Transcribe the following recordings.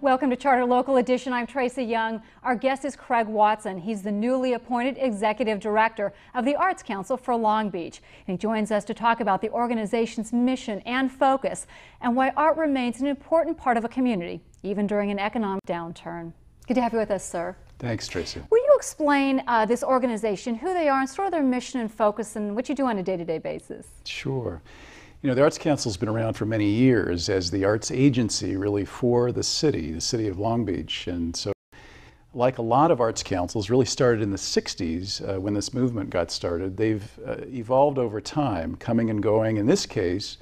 Welcome to Charter Local Edition. I'm Tracy Young. Our guest is Craig Watson. He's the newly appointed Executive Director of the Arts Council for Long Beach. And he joins us to talk about the organization's mission and focus and why art remains an important part of a community, even during an economic downturn. Good to have you with us, sir. Thanks, Tracy. Will you explain this organization, who they are, and sort of their mission and focus and what you do on a day-to-day basis? Sure. You know, the Arts Council's been around for many years as the arts agency really for the city of Long Beach. And so, like a lot of arts councils, really started in the 60s when this movement got started. They've evolved over time, coming and going. In this case,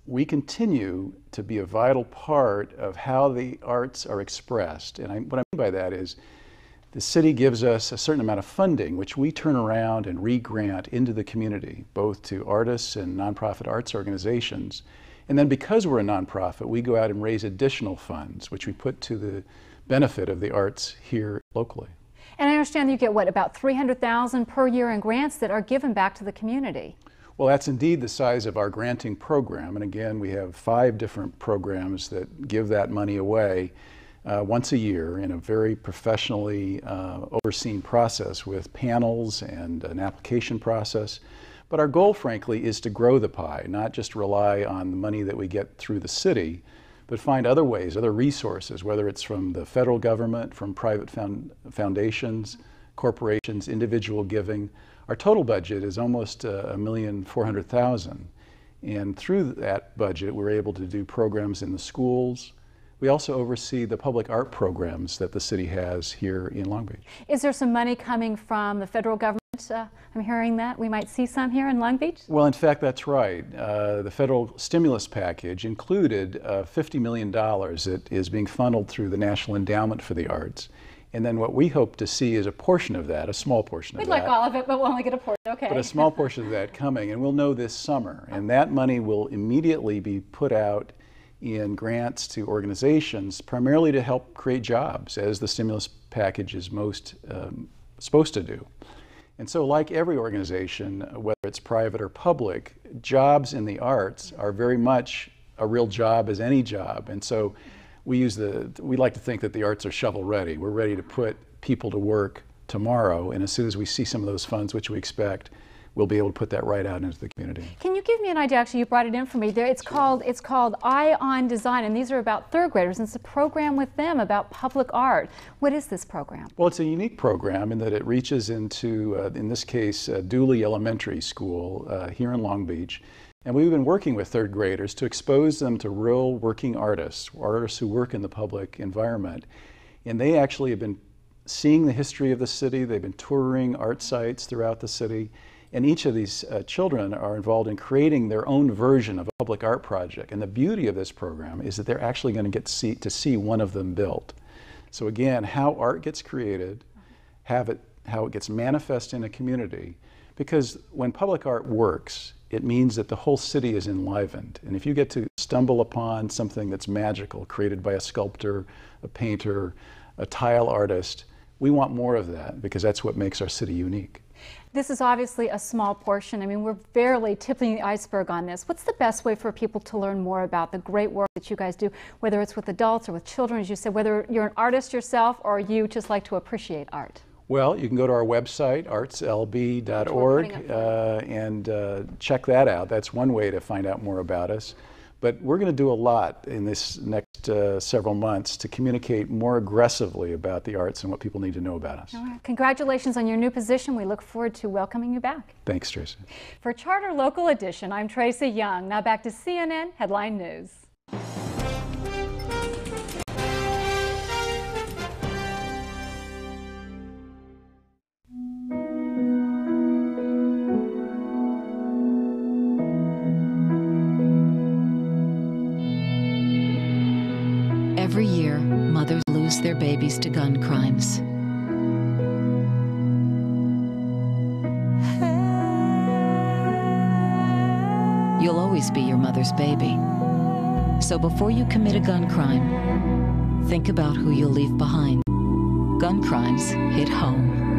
we continue to be a vital part of how the arts are expressed. And what I mean by that is the city gives us a certain amount of funding, which we turn around and re-grant into the community, both to artists and nonprofit arts organizations. And then because we're a nonprofit, we go out and raise additional funds, which we put to the benefit of the arts here locally. And I understand you get, what, about $300,000 per year in grants that are given back to the community. Well, that's indeed the size of our granting program. And again, we have 5 different programs that give that money away once a year in a very professionally overseen process with panels and an application process. But our goal, frankly, is to grow the pie, not just rely on the money that we get through the city, but find other ways, other resources, whether it's from the federal government, from private foundations, corporations, individual giving. Our total budget is almost $1,400,000. And through that budget, we're able to do programs in the schools. We also oversee the public art programs that the city has here in Long Beach. Is there some money coming from the federal government? I'm hearing that we might see some here in Long Beach? Well, in fact, that's right. The federal stimulus package included $50 million that is being funneled through the National Endowment for the Arts. And then what we hope to see is a portion of that, a small portion of that. We'd like all of it, but we'll only get a portion, okay. But a small portion of that coming, and we'll know this summer. And that money will immediately be put out in grants to organizations, primarily to help create jobs, as the stimulus package is most supposed to do. And so like every organization, whether it's private or public, jobs in the arts are very much a real job as any job. And so we like to think that the arts are shovel ready. We're ready to put people to work tomorrow, and as soon as we see some of those funds, which we expect, we'll be able to put that right out into the community. Can you give me an idea? Actually, you brought it in for me. It's called Eye on Design, and these are about 3rd graders, and it's a program with them about public art. What is this program? Well, it's a unique program in that it reaches into, in this case, Dooley Elementary School here in Long Beach. And we've been working with 3rd graders to expose them to real working artists who work in the public environment. And they actually have been seeing the history of the city. They've been touring art sites throughout the city. And each of these children are involved in creating their own version of a public art project. And the beauty of this program is that they're actually going to get to see one of them built. So again, how art gets created, how it gets manifest in a community. Because when public art works, it means that the whole city is enlivened. And if you get to stumble upon something that's magical, created by a sculptor, a painter, a tile artist, we want more of that because that's what makes our city unique. This is obviously a small portion. I mean, we're barely tipping the iceberg on this. What's the best way for people to learn more about the great work that you guys do, whether it's with adults or with children, as you said, whether you're an artist yourself or you just like to appreciate art? Well, you can go to our website, artslb.org, and check that out. That's one way to find out more about us. But we're going to do a lot in this next several months to communicate more aggressively about the arts and what people need to know about us. All right. Congratulations on your new position. We look forward to welcoming you back. Thanks, Tracy. For Charter Local Edition, I'm Tracy Young. Now back to CNN Headline News. Every year, mothers lose their babies to gun crimes. You'll always be your mother's baby. So before you commit a gun crime, think about who you'll leave behind. Gun crimes hit home.